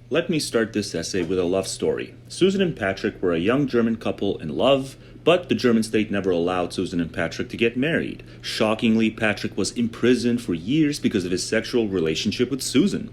Let me start this essay with a love story. Susan and Patrick were a young German couple in love, but the German state never allowed Susan and Patrick to get married. Shockingly, Patrick was imprisoned for years because of his sexual relationship with Susan.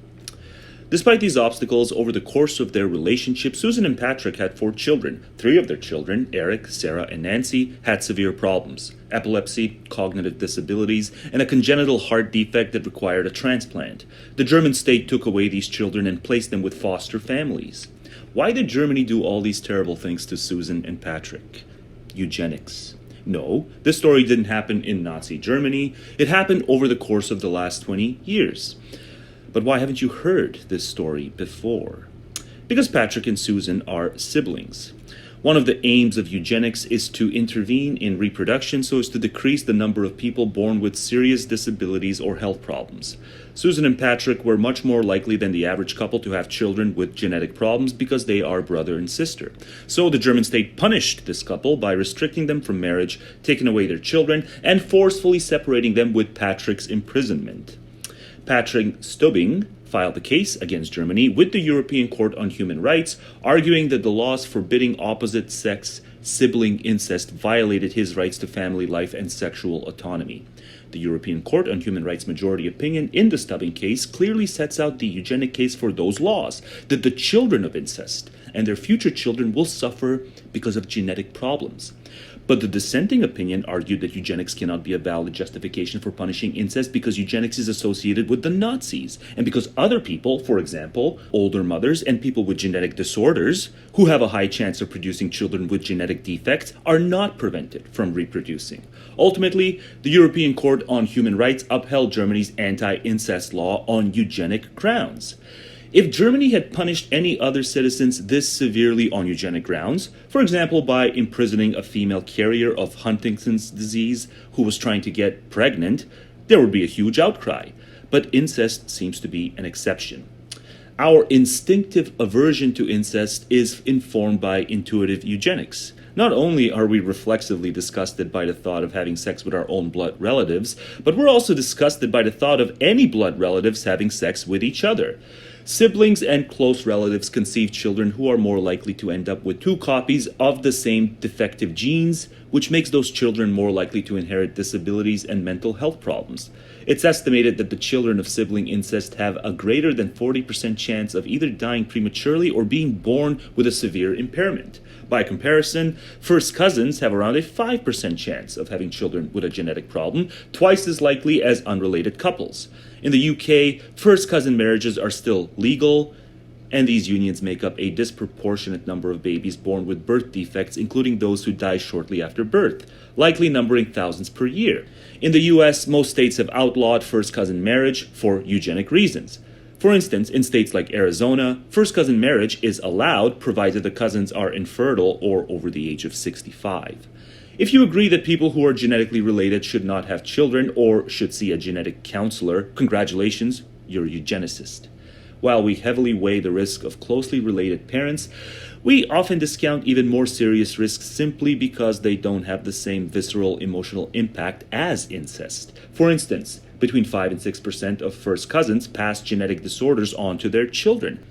Despite these obstacles, over the course of their relationship, Susan and Patrick had 4 children. 3 of their children, Eric, Sarah, and Nancy, had severe problems: epilepsy, cognitive disabilities, and a congenital heart defect that required a transplant. The German state took away these children and placed them with foster families. Why did Germany do all these terrible things to Susan and Patrick? Eugenics. No, this story didn't happen in Nazi Germany. It happened over the course of the last 20 years. But why haven't you heard this story before? Because Patrick and Susan are siblings. One of the aims of eugenics is to intervene in reproduction so as to decrease the number of people born with serious disabilities or health problems. Susan and Patrick were much more likely than the average couple to have children with genetic problems because they are brother and sister. So the German state punished this couple by restricting them from marriage, taking away their children, and forcefully separating them with Patrick's imprisonment. Patrick Stubbing filed a case against Germany with the European Court on Human Rights, arguing that the laws forbidding opposite-sex sibling incest violated his rights to family life and sexual autonomy. The European Court on Human Rights majority opinion in the Stubbing case clearly sets out the eugenic case for those laws, that the children of incest and their future children will suffer because of genetic problems. But the dissenting opinion argued that eugenics cannot be a valid justification for punishing incest because eugenics is associated with the Nazis, and because other people, for example, older mothers and people with genetic disorders, who have a high chance of producing children with genetic defects, are not prevented from reproducing. Ultimately, the European Court on Human Rights upheld Germany's anti-incest law on eugenic grounds. If Germany had punished any other citizens this severely on eugenic grounds, for example by imprisoning a female carrier of Huntington's disease who was trying to get pregnant, there would be a huge outcry. But incest seems to be an exception. Our instinctive aversion to incest is informed by intuitive eugenics. Not only are we reflexively disgusted by the thought of having sex with our own blood relatives, but we're also disgusted by the thought of any blood relatives having sex with each other. Siblings and close relatives conceive children who are more likely to end up with 2 copies of the same defective genes, which makes those children more likely to inherit disabilities and mental health problems. It's estimated that the children of sibling incest have a greater than 40% chance of either dying prematurely or being born with a severe impairment. By comparison, first cousins have around a 5% chance of having children with a genetic problem, twice as likely as unrelated couples. In the UK, first cousin marriages are still legal, and these unions make up a disproportionate number of babies born with birth defects, including those who die shortly after birth, likely numbering thousands per year. In the US, most states have outlawed first cousin marriage for eugenic reasons. For instance, in states like Arizona, first cousin marriage is allowed provided the cousins are infertile or over the age of 65. If you agree that people who are genetically related should not have children or should see a genetic counselor, congratulations, you're a eugenicist. While we heavily weigh the risk of closely related parents, we often discount even more serious risks simply because they don't have the same visceral emotional impact as incest. For instance, between 5 and 6% of first cousins pass genetic disorders on to their children.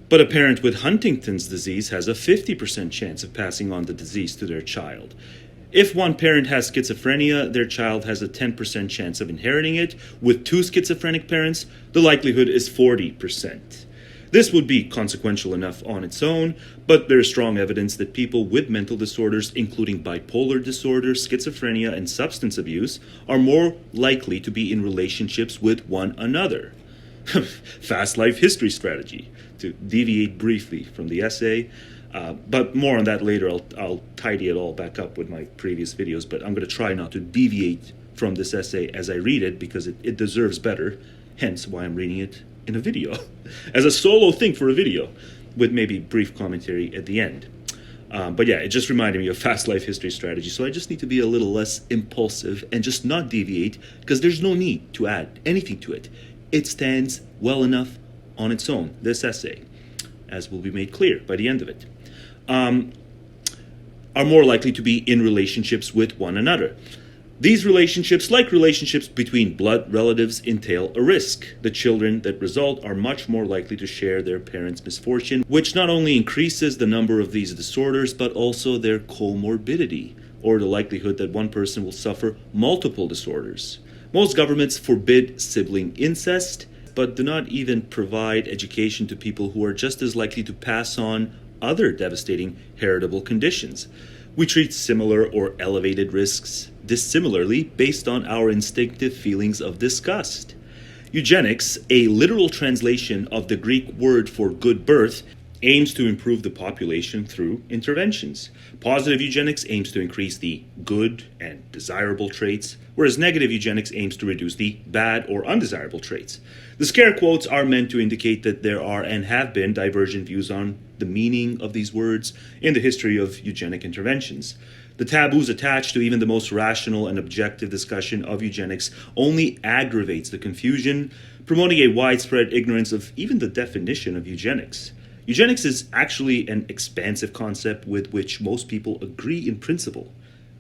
But a parent with Huntington's disease has a 50% chance of passing on the disease to their child. If one parent has schizophrenia, their child has a 10% chance of inheriting it. With 2 schizophrenic parents, the likelihood is 40%. This would be consequential enough on its own, but there is strong evidence that people with mental disorders, including bipolar disorder, schizophrenia, and substance abuse, are more likely to be in relationships with one another. Fast life history strategy, to deviate briefly from the essay. But more on that later. I'll tidy it all back up with my previous videos, but I'm going to try not to deviate from this essay as I read it because it deserves better, hence why I'm reading it in a video, as a solo thing for a video, with maybe brief commentary at the end. But yeah, it just reminded me of fast life history strategy, so I just need to be a little less impulsive and just not deviate, because there's no need to add anything to it. It stands well enough on its own, this essay, as will be made clear by the end of it. Are more likely to be in relationships with one another. These relationships, like relationships between blood relatives, entail a risk. The children that result are much more likely to share their parents' misfortune, which not only increases the number of these disorders, but also their comorbidity, or the likelihood that one person will suffer multiple disorders. Most governments forbid sibling incest, but do not even provide education to people who are just as likely to pass on other devastating heritable conditions. We treat similar or elevated risks dissimilarly based on our instinctive feelings of disgust. Eugenics, a literal translation of the Greek word for good birth, aims to improve the population through interventions. Positive eugenics aims to increase the good and desirable traits, whereas negative eugenics aims to reduce the bad or undesirable traits. The scare quotes are meant to indicate that there are and have been divergent views on the meaning of these words in the history of eugenic interventions. The taboos attached to even the most rational and objective discussion of eugenics only aggravates the confusion, promoting a widespread ignorance of even the definition of eugenics. Eugenics is actually an expansive concept with which most people agree in principle,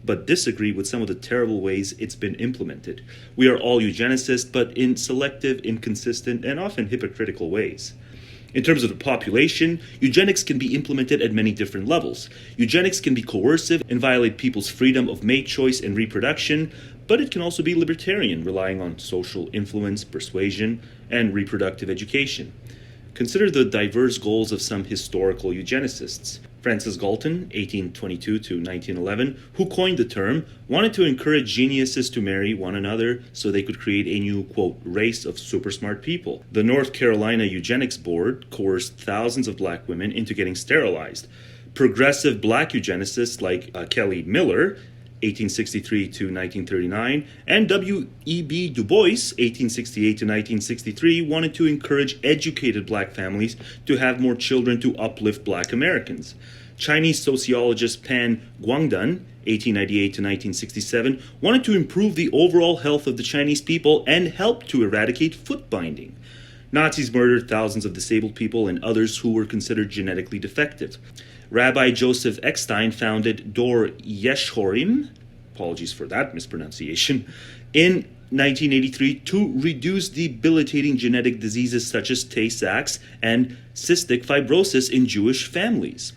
but disagree with some of the terrible ways it's been implemented. We are all eugenicists, but in selective, inconsistent, and often hypocritical ways. In terms of the population, eugenics can be implemented at many different levels. Eugenics can be coercive and violate people's freedom of mate choice and reproduction, but it can also be libertarian, relying on social influence, persuasion, and reproductive education. Consider the diverse goals of some historical eugenicists. Francis Galton, 1822 to 1911, who coined the term, wanted to encourage geniuses to marry one another so they could create a new, quote, race of super smart people. The North Carolina Eugenics Board coerced thousands of black women into getting sterilized. Progressive black eugenicists like Kelly Miller, 1863 to 1939, and W.E.B. Du Bois, 1868 to 1963, wanted to encourage educated black families to have more children to uplift black Americans. Chinese sociologist Pan Guangdan, 1898 to 1967, wanted to improve the overall health of the Chinese people and help to eradicate foot binding. Nazis murdered thousands of disabled people and others who were considered genetically defective. Rabbi Joseph Eckstein founded Dor Yeshorim, apologies for that mispronunciation, in 1983 to reduce debilitating genetic diseases such as Tay-Sachs and cystic fibrosis in Jewish families.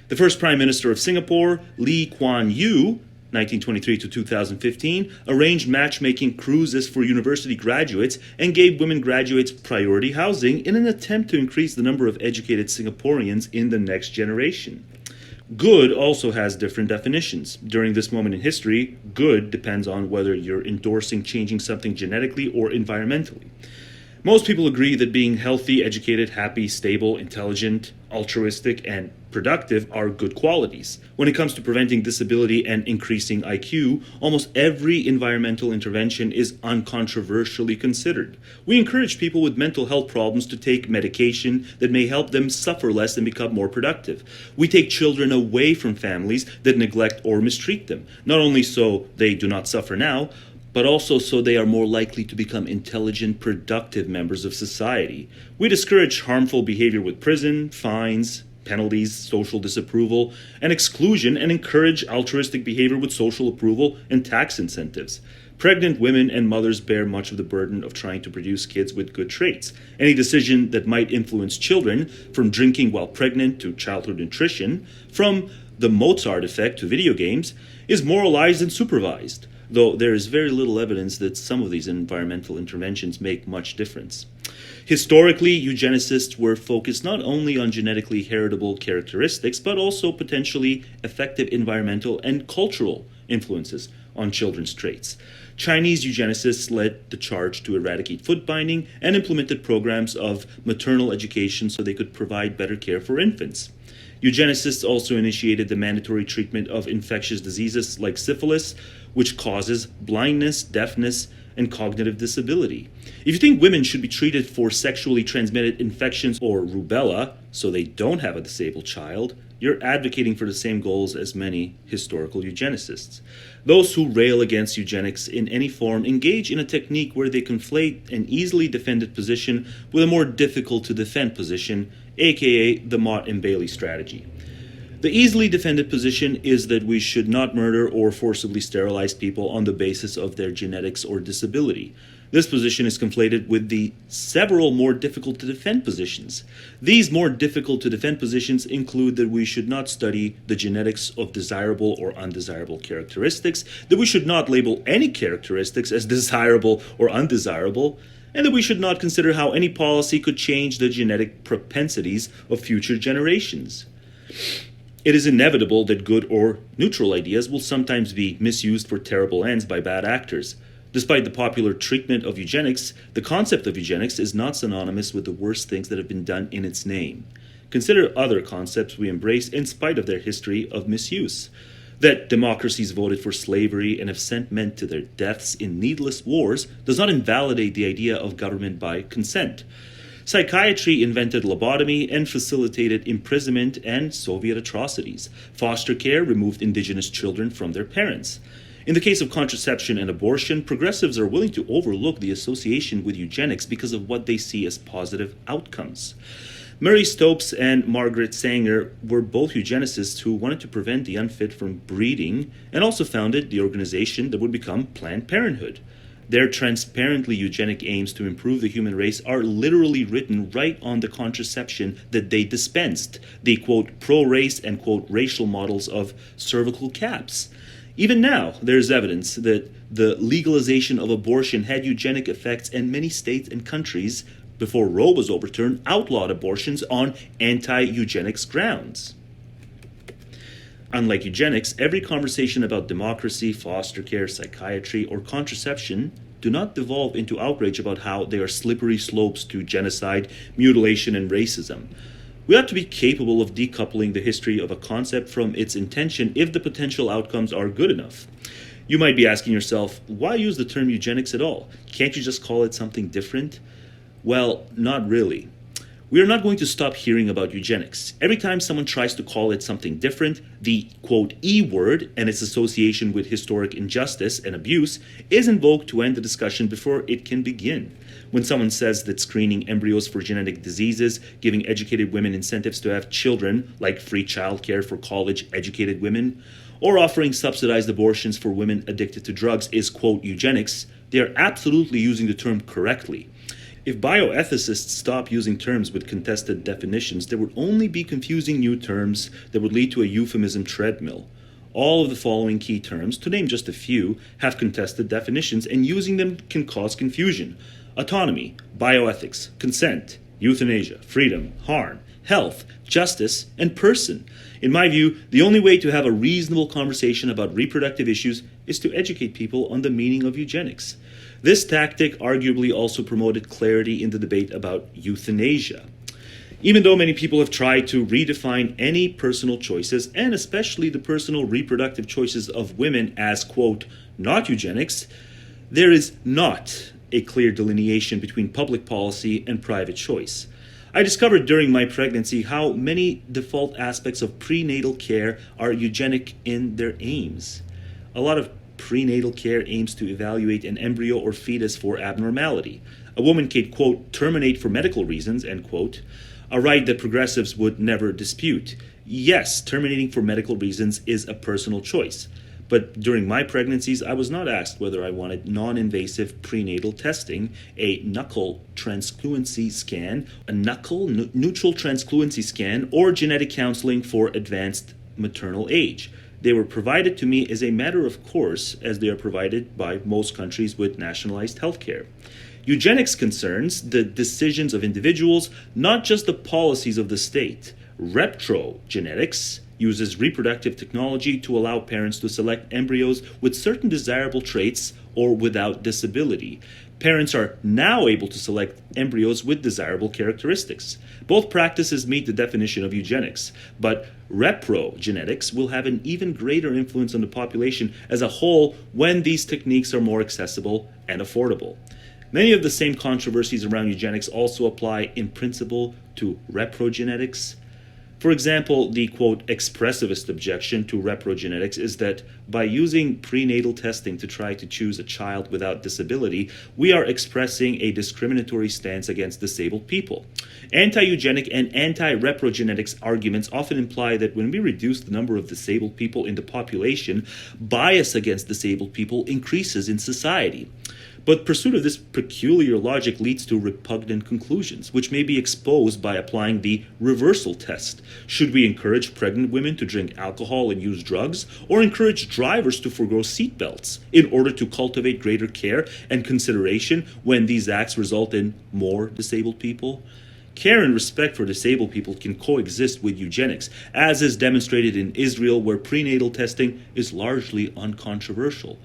The first Prime Minister of Singapore, Lee Kuan Yew, 1923 to 2015, arranged matchmaking cruises for university graduates and gave women graduates priority housing in an attempt to increase the number of educated Singaporeans in the next generation. Good also has different definitions. During this moment in history, good depends on whether you're endorsing changing something genetically or environmentally. Most people agree that being healthy, educated, happy, stable, intelligent, altruistic, and productive are good qualities. When it comes to preventing disability and increasing IQ, almost every environmental intervention is uncontroversially considered. We encourage people with mental health problems to take medication that may help them suffer less and become more productive. We take children away from families that neglect or mistreat them, not only so they do not suffer now, but also so they are more likely to become intelligent, productive members of society. We discourage harmful behavior with prison, fines, penalties, social disapproval, and exclusion, and encourage altruistic behavior with social approval and tax incentives. Pregnant women and mothers bear much of the burden of trying to produce kids with good traits. Any decision that might influence children, from drinking while pregnant to childhood nutrition, from the Mozart effect to video games, is moralized and supervised, though there is very little evidence that some of these environmental interventions make much difference. Historically, eugenicists were focused not only on genetically heritable characteristics, but also potentially effective environmental and cultural influences on children's traits. Chinese eugenicists led the charge to eradicate foot binding and implemented programs of maternal education so they could provide better care for infants. Eugenicists also initiated the mandatory treatment of infectious diseases like syphilis, which causes blindness, deafness, and cognitive disability. If you think women should be treated for sexually transmitted infections or rubella so they don't have a disabled child, you're advocating for the same goals as many historical eugenicists. Those who rail against eugenics in any form engage in a technique where they conflate an easily defended position with a more difficult to defend position, aka the Mott and Bailey strategy. The easily defended position is that we should not murder or forcibly sterilize people on the basis of their genetics or disability. This position is conflated with the several more difficult to defend positions. These more difficult to defend positions include that we should not study the genetics of desirable or undesirable characteristics, that we should not label any characteristics as desirable or undesirable, and that we should not consider how any policy could change the genetic propensities of future generations. It is inevitable that good or neutral ideas will sometimes be misused for terrible ends by bad actors. Despite the popular treatment of eugenics, the concept of eugenics is not synonymous with the worst things that have been done in its name. Consider other concepts we embrace in spite of their history of misuse. That democracies voted for slavery and have sent men to their deaths in needless wars does not invalidate the idea of government by consent. Psychiatry invented lobotomy and facilitated imprisonment and Soviet atrocities. Foster care removed indigenous children from their parents. In the case of contraception and abortion, progressives are willing to overlook the association with eugenics because of what they see as positive outcomes. Murray Stopes and Margaret Sanger were both eugenicists who wanted to prevent the unfit from breeding and also founded the organization that would become Planned Parenthood. Their transparently eugenic aims to improve the human race are literally written right on the contraception that they dispensed, the quote pro-race and quote racial models of cervical caps. Even now, there's evidence that the legalization of abortion had eugenic effects, and many states and countries, before Roe was overturned, outlawed abortions on anti-eugenics grounds. Unlike eugenics, every conversation about democracy, foster care, psychiatry, or contraception do not devolve into outrage about how they are slippery slopes to genocide, mutilation, and racism. We ought to be capable of decoupling the history of a concept from its intention if the potential outcomes are good enough. You might be asking yourself, why use the term eugenics at all? Can't you just call it something different? Well, not really. We are not going to stop hearing about eugenics. Every time someone tries to call it something different, the quote E word and its association with historic injustice and abuse is invoked to end the discussion before it can begin. When someone says that screening embryos for genetic diseases, giving educated women incentives to have children, like free childcare for college-educated women, or offering subsidized abortions for women addicted to drugs is, quote, eugenics, they are absolutely using the term correctly. If bioethicists stop using terms with contested definitions, there would only be confusing new terms that would lead to a euphemism treadmill. All of the following key terms, to name just a few, have contested definitions, and using them can cause confusion. Autonomy, bioethics, consent, euthanasia, freedom, harm, health, justice, and person. In my view, the only way to have a reasonable conversation about reproductive issues is to educate people on the meaning of eugenics. This tactic arguably also promoted clarity in the debate about euthanasia. Even though many people have tried to redefine any personal choices, and especially the personal reproductive choices of women as, quote, not eugenics, there is not a clear delineation between public policy and private choice. I discovered during my pregnancy how many default aspects of prenatal care are eugenic in their aims. A lot of prenatal care aims to evaluate an embryo or fetus for abnormality. A woman can, quote, terminate for medical reasons, end quote, a right that progressives would never dispute. Yes, terminating for medical reasons is a personal choice. But during my pregnancies, I was not asked whether I wanted non-invasive prenatal testing, a knuckle transfluency scan, neutral transfluency scan, or genetic counseling for advanced maternal age. They were provided to me as a matter of course, as they are provided by most countries with nationalized health care. Eugenics concerns the decisions of individuals, not just the policies of the state. Reprogenetics uses reproductive technology to allow parents to select embryos with certain desirable traits or without disability. Parents are now able to select embryos with desirable characteristics. Both practices meet the definition of eugenics, but reprogenetics will have an even greater influence on the population as a whole when these techniques are more accessible and affordable. Many of the same controversies around eugenics also apply in principle to reprogenetics. For example, the quote expressivist objection to reprogenetics is that by using prenatal testing to try to choose a child without disability, we are expressing a discriminatory stance against disabled people. Anti-eugenic and anti-reprogenetics arguments often imply that when we reduce the number of disabled people in the population, bias against disabled people increases in society. But pursuit of this peculiar logic leads to repugnant conclusions, which may be exposed by applying the reversal test. Should we encourage pregnant women to drink alcohol and use drugs, or encourage drivers to forego seatbelts in order to cultivate greater care and consideration when these acts result in more disabled people? Care and respect for disabled people can coexist with eugenics, as is demonstrated in Israel, where prenatal testing is largely uncontroversial.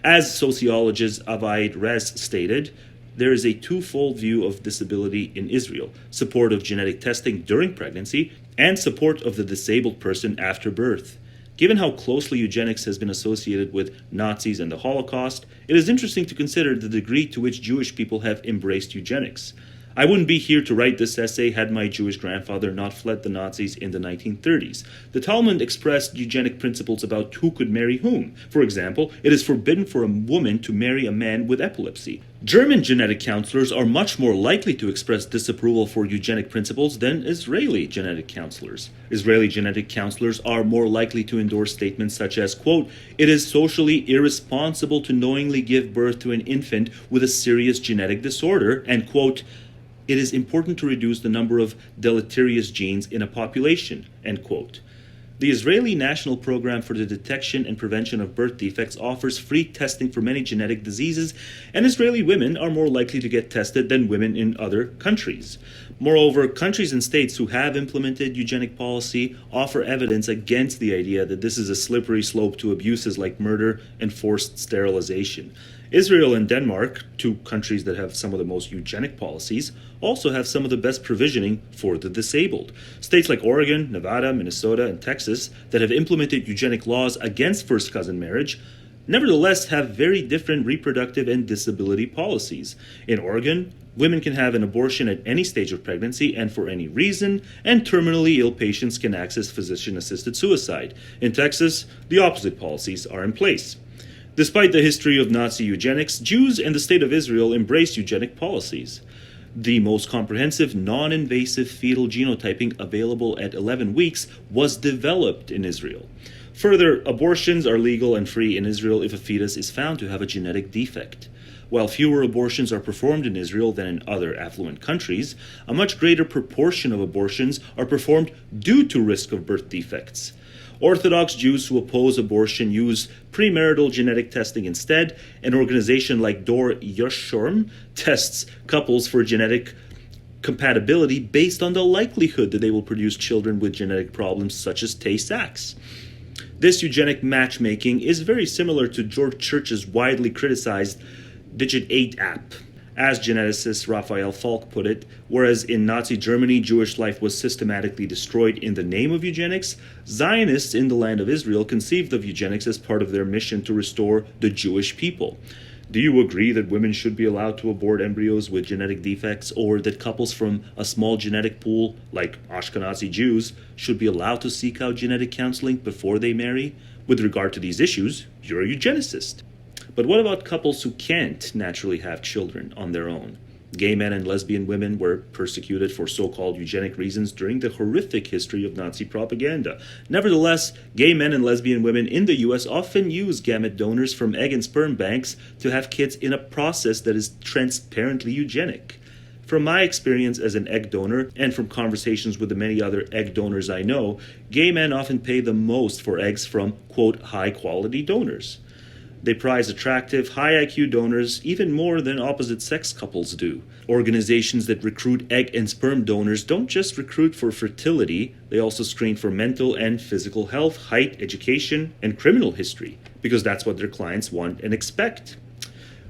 As sociologist Avoidance stated, there is a twofold view of disability in Israel: support of genetic testing during pregnancy and support of the disabled person after birth. Given how closely eugenics has been associated with Nazis and the Holocaust, it is interesting to consider the degree to which Jewish people have embraced eugenics. I wouldn't be here to write this essay had my Jewish grandfather not fled the Nazis in the 1930s. The Talmud expressed eugenic principles about who could marry whom. For example, it is forbidden for a woman to marry a man with epilepsy. German genetic counselors are much more likely to express disapproval for eugenic principles than Israeli genetic counselors. Israeli genetic counselors are more likely to endorse statements such as, quote, "It is socially irresponsible to knowingly give birth to an infant with a serious genetic disorder," and, quote, "It is important to reduce the number of deleterious genes in a population," end quote. The Israeli National Program for the Detection and Prevention of Birth Defects offers free testing for many genetic diseases, and Israeli women are more likely to get tested than women in other countries. Moreover, countries and states who have implemented eugenic policy offer evidence against the idea that this is a slippery slope to abuses like murder and forced sterilization. Israel and Denmark, two countries that have some of the most eugenic policies, also have some of the best provisioning for the disabled. States like Oregon, Nevada, Minnesota, and Texas that have implemented eugenic laws against first cousin marriage nevertheless have very different reproductive and disability policies. In Oregon, women can have an abortion at any stage of pregnancy and for any reason, and terminally ill patients can access physician-assisted suicide. In Texas, the opposite policies are in place. Despite the history of Nazi eugenics, Jews and the State of Israel embraced eugenic policies. The most comprehensive, non-invasive fetal genotyping available at 11 weeks was developed in Israel. Further, abortions are legal and free in Israel if a fetus is found to have a genetic defect. While fewer abortions are performed in Israel than in other affluent countries, a much greater proportion of abortions are performed due to risk of birth defects. Orthodox Jews who oppose abortion use premarital genetic testing instead. An organization like Dor Yeshurun tests couples for genetic compatibility based on the likelihood that they will produce children with genetic problems such as Tay-Sachs. This eugenic matchmaking is very similar to George Church's widely criticized Digit 8 app. As geneticist Raphael Falk put it, whereas in Nazi Germany Jewish life was systematically destroyed in the name of eugenics, Zionists in the land of Israel conceived of eugenics as part of their mission to restore the Jewish people. Do you agree that women should be allowed to abort embryos with genetic defects, or that couples from a small genetic pool, like Ashkenazi Jews, should be allowed to seek out genetic counseling before they marry? With regard to these issues, you're a eugenicist. But what about couples who can't naturally have children on their own? Gay men and lesbian women were persecuted for so-called eugenic reasons during the horrific history of Nazi propaganda. Nevertheless, gay men and lesbian women in the US often use gamete donors from egg and sperm banks to have kids in a process that is transparently eugenic. From my experience as an egg donor, and from conversations with the many other egg donors I know, gay men often pay the most for eggs from, quote, high-quality donors. They prize attractive, high IQ donors even more than opposite-sex couples do. Organizations that recruit egg and sperm donors don't just recruit for fertility, they also screen for mental and physical health, height, education, and criminal history, because that's what their clients want and expect.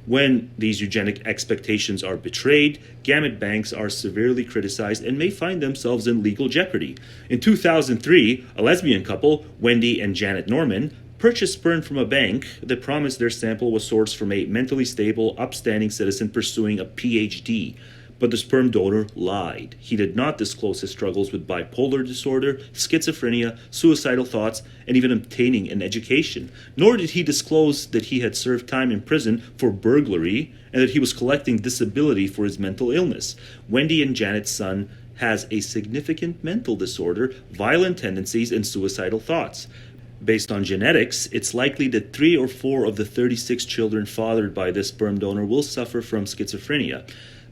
When these eugenic expectations are betrayed, gamete banks are severely criticized and may find themselves in legal jeopardy. In 2003, a lesbian couple, Wendy and Janet Norman, purchased sperm from a bank that promised their sample was sourced from a mentally stable, upstanding citizen pursuing a PhD. But the sperm donor lied. He did not disclose his struggles with bipolar disorder, schizophrenia, suicidal thoughts, and even obtaining an education. Nor did he disclose that he had served time in prison for burglary and that he was collecting disability for his mental illness. Wendy and Janet's son has a significant mental disorder, violent tendencies, and suicidal thoughts. Based on genetics, it's likely that 3 or 4 of the 36 children fathered by this sperm donor will suffer from schizophrenia.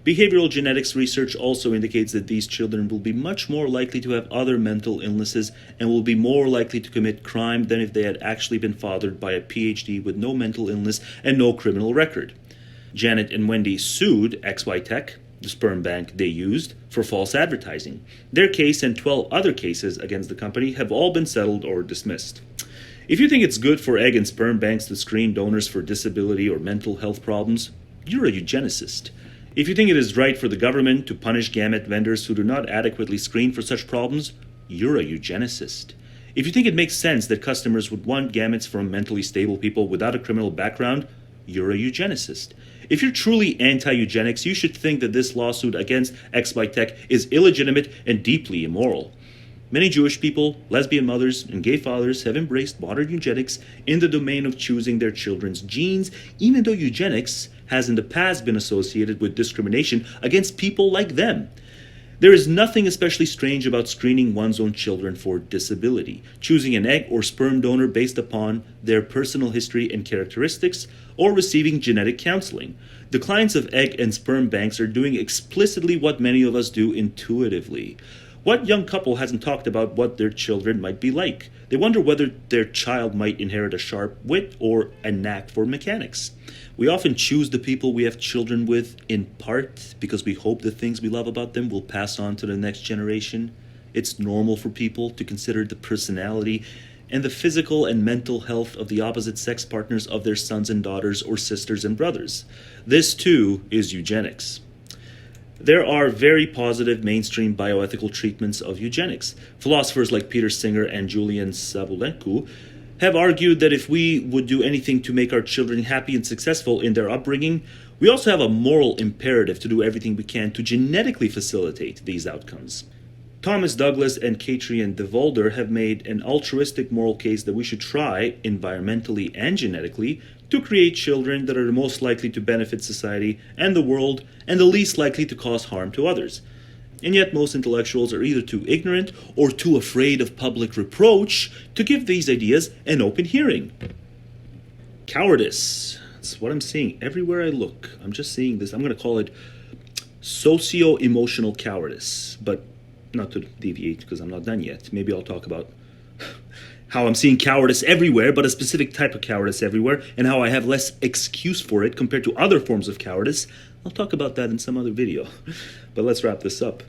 Behavioral genetics research also indicates that these children will be much more likely to have other mental illnesses and will be more likely to commit crime than if they had actually been fathered by a PhD with no mental illness and no criminal record. Janet and Wendy sued XY Tech, the sperm bank they used, for false advertising. Their case and 12 other cases against the company have all been settled or dismissed. If you think it's good for egg and sperm banks to screen donors for disability or mental health problems, you're a eugenicist. If you think it is right for the government to punish gamete vendors who do not adequately screen for such problems, you're a eugenicist. If you think it makes sense that customers would want gametes from mentally stable people without a criminal background, you're a eugenicist. If you're truly anti-eugenics, you should think that this lawsuit against XY Tech is illegitimate and deeply immoral. Many Jewish people, lesbian mothers, and gay fathers have embraced modern eugenics in the domain of choosing their children's genes, even though eugenics has in the past been associated with discrimination against people like them. There is nothing especially strange about screening one's own children for disability, choosing an egg or sperm donor based upon their personal history and characteristics, or receiving genetic counseling. The clients of egg and sperm banks are doing explicitly what many of us do intuitively. What young couple hasn't talked about what their children might be like? They wonder whether their child might inherit a sharp wit or a knack for mechanics. We often choose the people we have children with in part because we hope the things we love about them will pass on to the next generation. It's normal for people to consider the personality and the physical and mental health of the opposite sex partners of their sons and daughters or sisters and brothers. This too is eugenics. There are very positive mainstream bioethical treatments of eugenics. Philosophers like Peter Singer and Julian Sabulenko have argued that if we would do anything to make our children happy and successful in their upbringing, we also have a moral imperative to do everything we can to genetically facilitate these outcomes. Thomas Douglas and Katrien DeVolder have made an altruistic moral case that we should try, environmentally and genetically, to create children that are the most likely to benefit society and the world and the least likely to cause harm to others. And yet most intellectuals are either too ignorant or too afraid of public reproach to give these ideas an open hearing. Cowardice. That's what I'm seeing everywhere I look. I'm just seeing this. I'm going to call it socio-emotional cowardice, but not to deviate because I'm not done yet. Maybe I'll talk about how I'm seeing cowardice everywhere, but a specific type of cowardice everywhere, and how I have less excuse for it compared to other forms of cowardice. I'll talk about that in some other video. But let's wrap this up.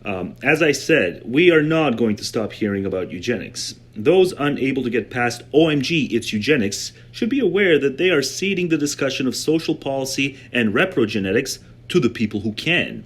As I said, we are not going to stop hearing about eugenics. Those unable to get past OMG, it's eugenics, should be aware that they are ceding the discussion of social policy and reprogenetics to the people who can.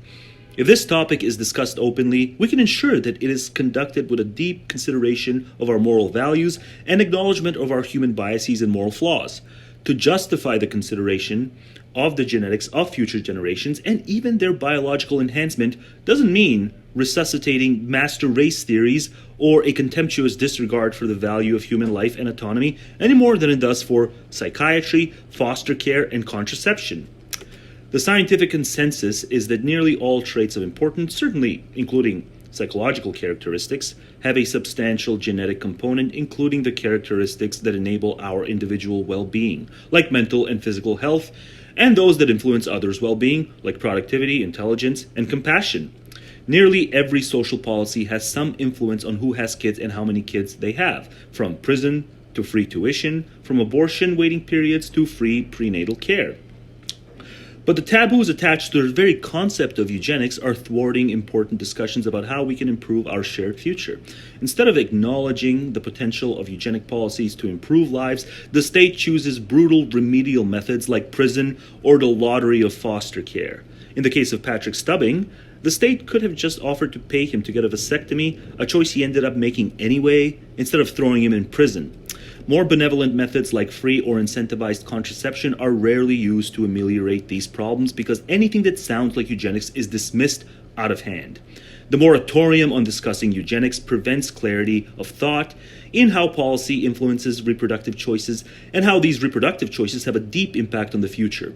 If this topic is discussed openly, we can ensure that it is conducted with a deep consideration of our moral values and acknowledgement of our human biases and moral flaws. To justify the consideration of the genetics of future generations and even their biological enhancement doesn't mean resuscitating master race theories or a contemptuous disregard for the value of human life and autonomy any more than it does for psychiatry, foster care, and contraception. The scientific consensus is that nearly all traits of importance, certainly including psychological characteristics, have a substantial genetic component, including the characteristics that enable our individual well-being, like mental and physical health, and those that influence others' well-being, like productivity, intelligence, and compassion. Nearly every social policy has some influence on who has kids and how many kids they have, from prison to free tuition, from abortion waiting periods to free prenatal care. But the taboos attached to the very concept of eugenics are thwarting important discussions about how we can improve our shared future. Instead of acknowledging the potential of eugenic policies to improve lives, the state chooses brutal remedial methods like prison or the lottery of foster care. In the case of Patrick Stubbing, the state could have just offered to pay him to get a vasectomy, a choice he ended up making anyway, instead of throwing him in prison. More benevolent methods like free or incentivized contraception are rarely used to ameliorate these problems because anything that sounds like eugenics is dismissed out of hand. The moratorium on discussing eugenics prevents clarity of thought in how policy influences reproductive choices and how these reproductive choices have a deep impact on the future.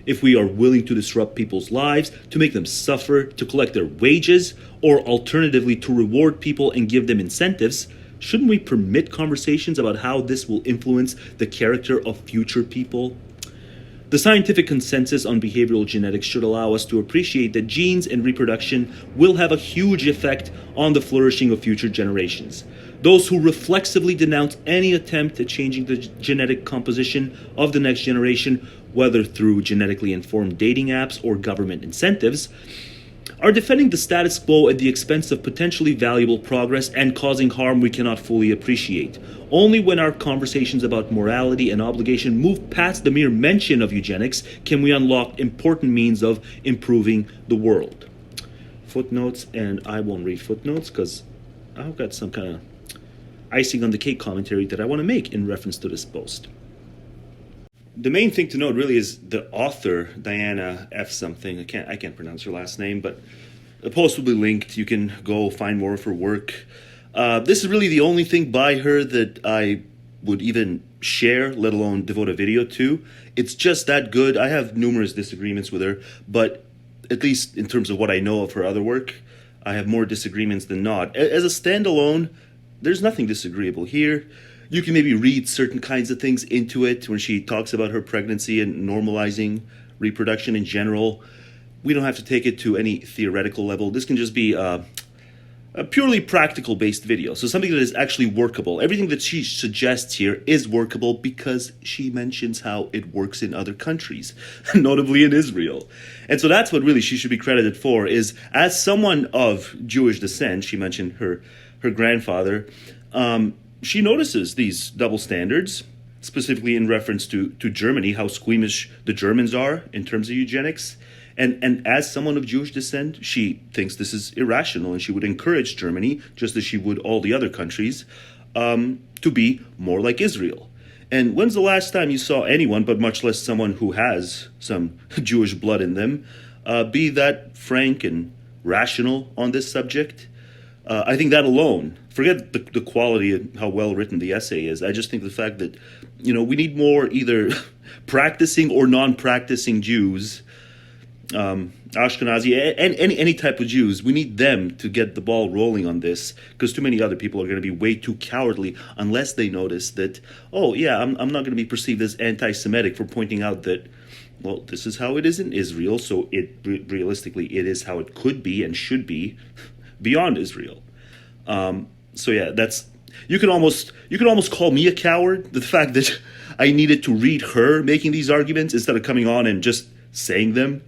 If we are willing to disrupt people's lives, to make them suffer, to collect their wages, or alternatively to reward people and give them incentives, shouldn't we permit conversations about how this will influence the character of future people? The scientific consensus on behavioral genetics should allow us to appreciate that genes and reproduction will have a huge effect on the flourishing of future generations. Those who reflexively denounce any attempt at changing the genetic composition of the next generation, whether through genetically informed dating apps or government incentives, are defending the status quo at the expense of potentially valuable progress and causing harm we cannot fully appreciate. Only when our conversations about morality and obligation move past the mere mention of eugenics can we unlock important means of improving the world. Footnotes, and I won't read footnotes because I've got some kind of icing on the cake commentary that I want to make in reference to this post. The main thing to note really is the author, Diana F. something. I can't pronounce her last name, but the post will be linked. You can go find more of her work. This is really the only thing by her that I would even share, let alone devote a video to. It's just that good. I have numerous disagreements with her, but at least in terms of what I know of her other work, I have more disagreements than not. As a standalone, there's nothing disagreeable here. You can maybe read certain kinds of things into it when she talks about her pregnancy and normalizing reproduction in general. We don't have to take it to any theoretical level. This can just be a purely practical based video. So something that is actually workable. Everything that she suggests here is workable because she mentions how it works in other countries, notably in Israel. And so that's what really she should be credited for, is as someone of Jewish descent, she mentioned her grandfather, she notices these double standards, specifically in reference to Germany, how squeamish the Germans are in terms of eugenics. And as someone of Jewish descent, she thinks this is irrational, and she would encourage Germany, just as she would all the other countries, to be more like Israel. And when's the last time you saw anyone, but much less someone who has some Jewish blood in them, be that frank and rational on this subject? I think that alone, forget the quality and how well written the essay is. I just think the fact that, we need more either practicing or non-practicing Jews, Ashkenazi, and any type of Jews. We need them to get the ball rolling on this, because too many other people are going to be way too cowardly unless they notice that, I'm not going to be perceived as anti-Semitic for pointing out that, well, this is how it is in Israel, so realistically it is how it could be and should be beyond Israel. That's, you can almost call me a coward. The fact that I needed to read her making these arguments instead of coming on and just saying them,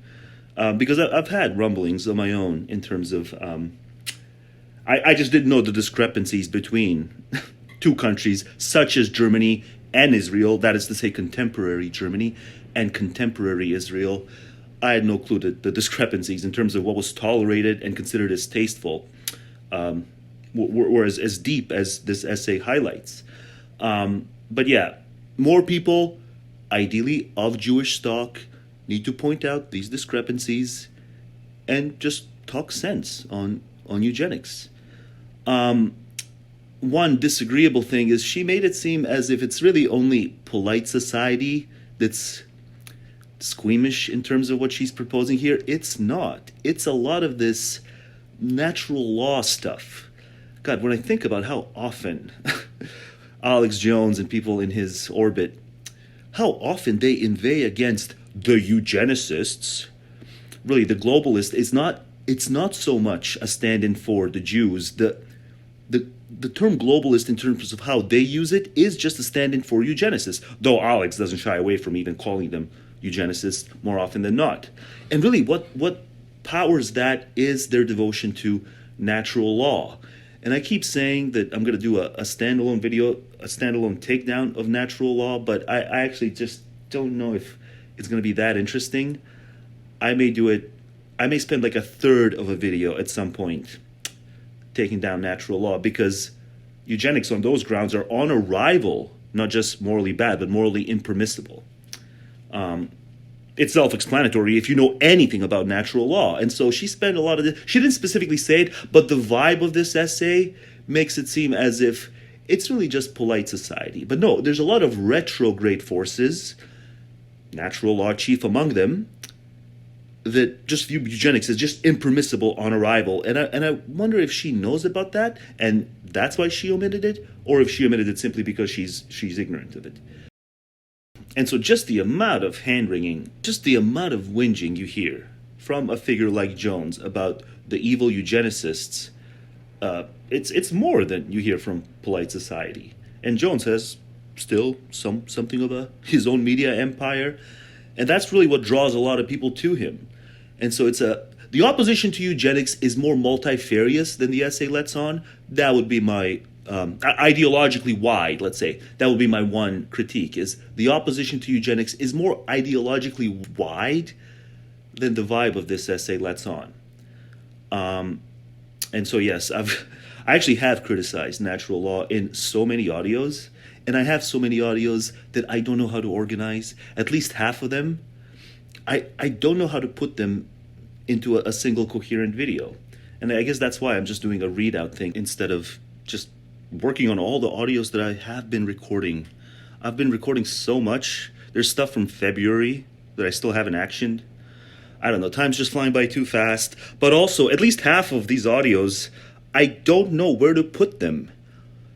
because I've had rumblings of my own in terms of I just didn't know the discrepancies between two countries such as Germany and Israel, that is to say contemporary Germany and contemporary Israel. I had no clue the discrepancies in terms of what was tolerated and considered as tasteful, were as deep as this essay highlights. But yeah, more people, ideally of Jewish stock, need to point out these discrepancies and just talk sense on eugenics. One disagreeable thing is she made it seem as if it's really only polite society that's squeamish in terms of what she's proposing here. It's not. It's a lot of this natural law stuff. God, when I think about how often Alex Jones and people in his orbit, how often they inveigh against the eugenicists, really the globalist, it's not so much a stand-in for the Jews. The term globalist in terms of how they use it is just a stand-in for eugenicists, though Alex doesn't shy away from even calling them eugenicists more often than not. And really what powers that is their devotion to natural law. And I keep saying that I'm going to do a standalone video, a standalone takedown of natural law, but I actually just don't know if it's going to be that interesting. I may spend like a third of a video at some point taking down natural law, because eugenics on those grounds are on arrival not just morally bad, but morally impermissible. It's self-explanatory if you know anything about natural law. And so she spent a lot of this. She didn't specifically say it, but the vibe of this essay makes it seem as if it's really just polite society. But no, there's a lot of retrograde forces, natural law chief among them, that just view eugenics as just impermissible on arrival. And I wonder if she knows about that, and that's why she omitted it, or if she omitted it simply because she's ignorant of it. And so just the amount of hand-wringing, just the amount of whinging you hear from a figure like Jones about the evil eugenicists, it's more than you hear from polite society. And Jones has still something of his own media empire, and that's really what draws a lot of people to him. And so the opposition to eugenics is more multifarious than the essay lets on. That would be my ideologically wide, let's say. That would be my one critique, is the opposition to eugenics is more ideologically wide than the vibe of this essay lets on. And so, yes, I actually have criticized natural law in so many audios, and I have so many audios that I don't know how to organize. At least half of them, I don't know how to put them into a single coherent video. And I guess that's why I'm just doing a readout thing instead of just working on all the audios that I have been recording. I've been recording so much. There's stuff from February that I still haven't actioned. I don't know, time's just flying by too fast. But also, at least half of these audios, I don't know where to put them.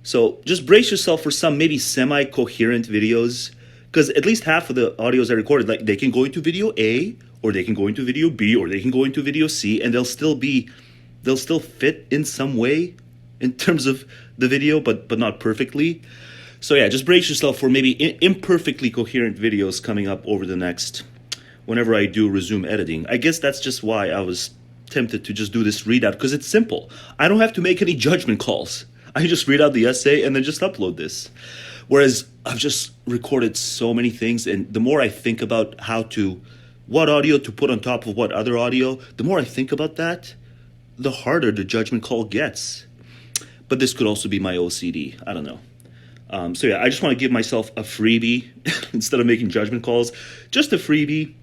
So just brace yourself for some maybe semi-coherent videos, because at least half of the audios I recorded, like, they can go into video A, or they can go into video B, or they can go into video C, and they'll still fit in some way in terms of the video, but not perfectly. So yeah, just brace yourself for maybe imperfectly coherent videos coming up over the next, whenever I do resume editing. I guess that's just why I was tempted to just do this readout, because it's simple. I don't have to make any judgment calls. I just read out the essay and then just upload this. Whereas I've just recorded so many things, and the more I think about what audio to put on top of what other audio, the more I think about that, the harder the judgment call gets. But this could also be my OCD. I don't know. So yeah, I just want to give myself a freebie instead of making judgment calls. Just a freebie.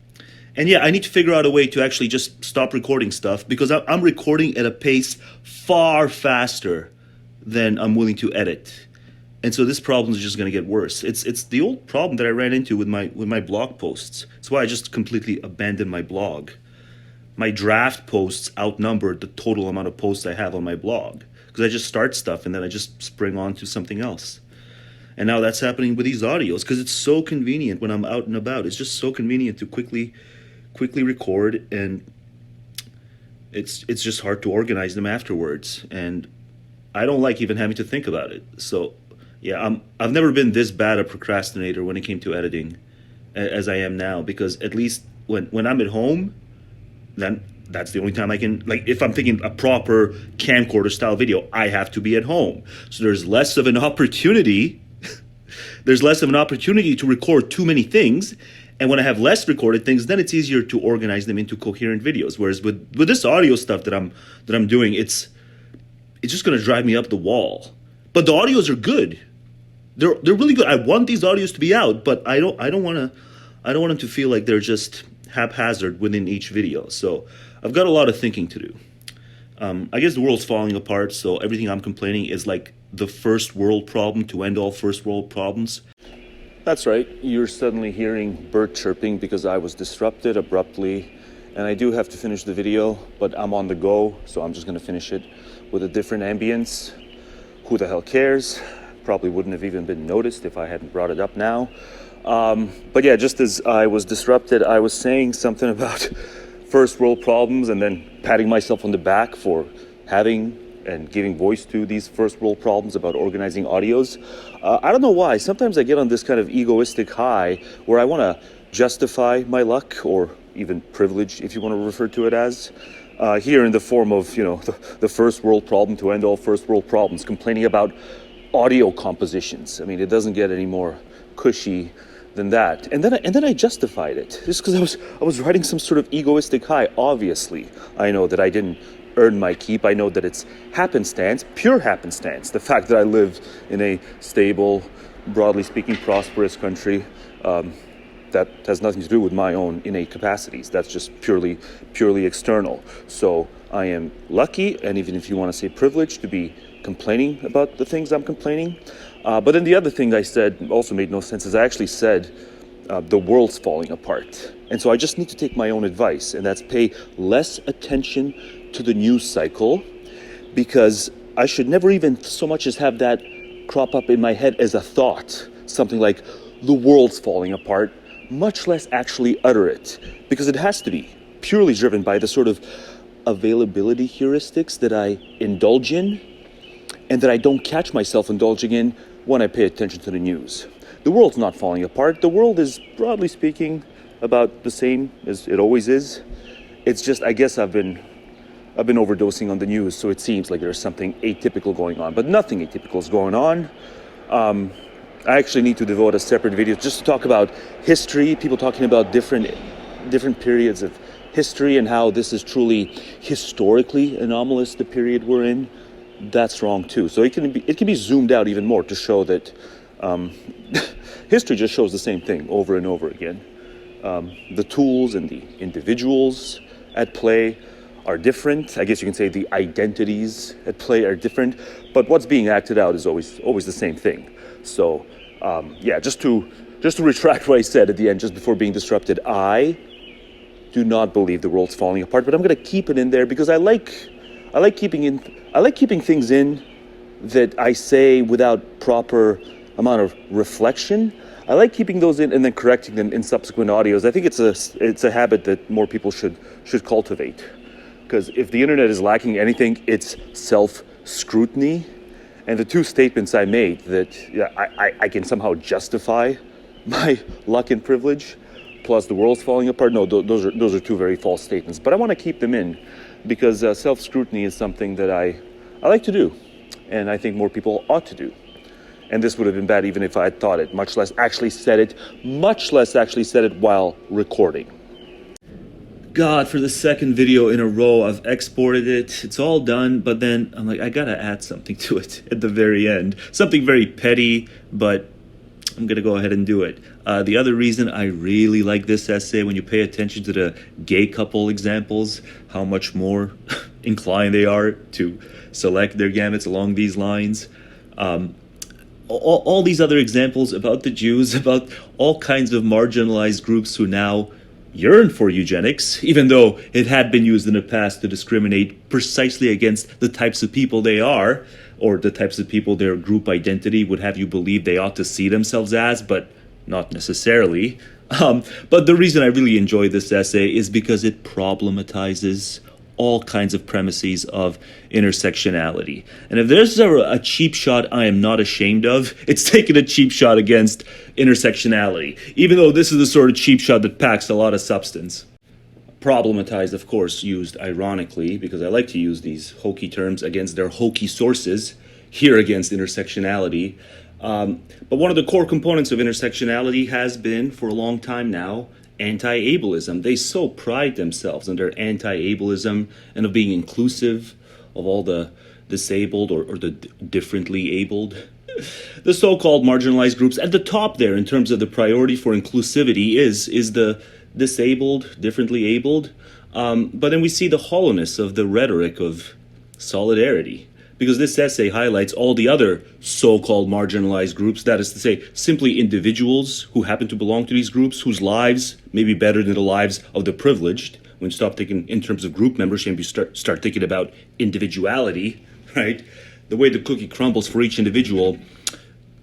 And yeah, I need to figure out a way to actually just stop recording stuff, because I'm recording at a pace far faster than I'm willing to edit. And so this problem is just going to get worse. It's the old problem that I ran into with my blog posts. That's why I just completely abandoned my blog. My draft posts outnumbered the total amount of posts I have on my blog, because I just start stuff and then I just spring on to something else. And now that's happening with these audios, because it's so convenient when I'm out and about. It's just so convenient to quickly record, and it's just hard to organize them afterwards. And I don't like even having to think about it. So yeah, I've never been this bad a procrastinator when it came to editing as I am now, because at least when I'm at home, then that's the only time I can, like, if I'm thinking a proper camcorder style video, I have to be at home. So there's less of an opportunity to record too many things. And when I have less recorded things, then it's easier to organize them into coherent videos. Whereas with this audio stuff that I'm doing, it's just going to drive me up the wall. But the audios are good. They're really good. I want these audios to be out, but I don't want them to feel like they're just haphazard within each video. So I've got a lot of thinking to do. I guess the world's falling apart, so everything I'm complaining is like the first world problem to end all first world problems. That's right. You're suddenly hearing bird chirping because I was disrupted abruptly, and I do have to finish the video, but I'm on the go, so I'm just going to finish it with a different ambience. Who the hell cares? Probably wouldn't have even been noticed if I hadn't brought it up now. But yeah, just as I was disrupted, I was saying something about first world problems and then patting myself on the back for having and giving voice to these first world problems about organizing audios. I don't know why. Sometimes I get on this kind of egoistic high where I want to justify my luck, or even privilege, if you want to refer to it as, here in the form of, the first world problem to end all first world problems, complaining about audio compositions. I mean, it doesn't get any more cushy than that. And then I justified it just because I was riding some sort of egoistic high. Obviously, I know that I didn't earn my keep. I know that it's happenstance, pure happenstance. The fact that I live in a stable, broadly speaking, prosperous country. That has nothing to do with my own innate capacities. That's just purely external. So I am lucky, and even if you want to say privileged, to be complaining about the things I'm complaining. But then the other thing I said also made no sense, is I actually said the world's falling apart. And so I just need to take my own advice, and that's pay less attention to the news cycle, because I should never even so much as have that crop up in my head as a thought, something like the world's falling apart, much less actually utter it, because it has to be purely driven by the sort of availability heuristics that I indulge in, and that I don't catch myself indulging in when I pay attention to the news. The world's not falling apart. The world is, broadly speaking, about the same as it always is. It's just, I guess I've been overdosing on the news, so it seems like there's something atypical going on, but nothing atypical is going on. I actually need to devote a separate video just to talk about history, people talking about different periods of history and how this is truly historically anomalous, the period we're in. That's wrong too. So it can be zoomed out even more to show that history just shows the same thing over and over again. The tools and the individuals at play are different. I guess you can say the identities at play are different, but what's being acted out is always the same thing. So just to retract what I said at the end, just before being disrupted, I do not believe the world's falling apart, but I'm going to keep it in there because I like keeping things in that I say without proper amount of reflection. I like keeping those in and then correcting them in subsequent audios. I think it's a habit that more people should cultivate, because if the internet is lacking anything, it's self-scrutiny. And the two statements I made that I can somehow justify my luck and privilege, plus the world's falling apart, no, those are two very false statements. But I want to keep them in because self-scrutiny is something that I like to do, and I think more people ought to do. And this would have been bad even if I had thought it, much less actually said it while recording. God, for the second video in a row, I've exported it. It's all done, but then I'm like, I gotta add something to it at the very end. Something very petty, but I'm gonna go ahead and do it. The other reason I really like this essay, when you pay attention to the gay couple examples, how much more inclined they are to select their gametes along these lines. All these other examples about the Jews, about all kinds of marginalized groups who now yearn for eugenics, even though it had been used in the past to discriminate precisely against the types of people they are, or the types of people their group identity would have you believe they ought to see themselves as, but not necessarily. But the reason I really enjoy this essay is because it problematizes all kinds of premises of intersectionality. And if there's a cheap shot I am not ashamed of, it's taking a cheap shot against intersectionality, even though this is the sort of cheap shot that packs a lot of substance. Problematized, of course, used ironically, because I like to use these hokey terms against their hokey sources, here against intersectionality. But one of the core components of intersectionality has been, for a long time now, anti-ableism. They so pride themselves on their anti-ableism and of being inclusive of all the disabled or the differently abled. The so-called marginalized groups at the top there in terms of the priority for inclusivity is the disabled, differently abled. But then we see the hollowness of the rhetoric of solidarity, because this essay highlights all the other so-called marginalized groups, that is to say, simply individuals who happen to belong to these groups, whose lives may be better than the lives of the privileged. When you stop thinking in terms of group membership, you start thinking about individuality, right? The way the cookie crumbles for each individual,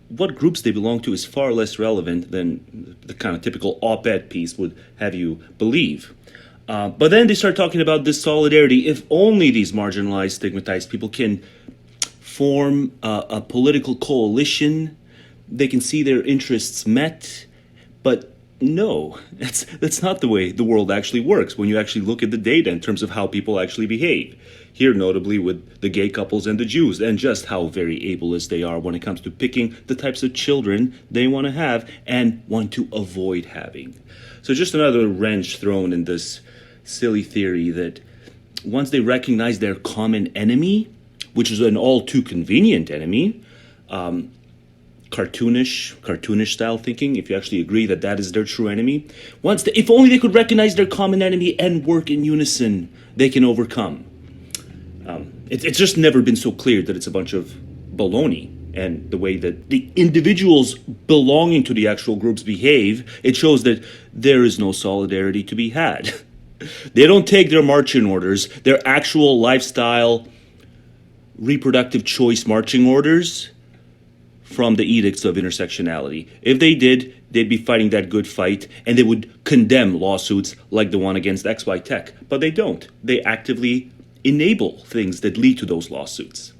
what groups they belong to is far less relevant than the kind of typical op-ed piece would have you believe. But then they start talking about this solidarity. If only these marginalized, stigmatized people can form a political coalition, they can see their interests met. But no, that's not the way the world actually works when you actually look at the data in terms of how people actually behave. Here, notably, with the gay couples and the Jews, and just how very ableist they are when it comes to picking the types of children they want to have and want to avoid having. So just another wrench thrown in this silly theory that once they recognize their common enemy, which is an all too convenient enemy, cartoonish style thinking, if you actually agree that that is their true enemy, if only they could recognize their common enemy and work in unison, they can overcome. It's just never been so clear that it's a bunch of baloney. And the way that the individuals belonging to the actual groups behave, it shows that there is no solidarity to be had. They don't take their marching orders, their actual lifestyle, reproductive choice marching orders, from the edicts of intersectionality. If they did, they'd be fighting that good fight, and they would condemn lawsuits like the one against XY Tech. But they don't. They actively enable things that lead to those lawsuits.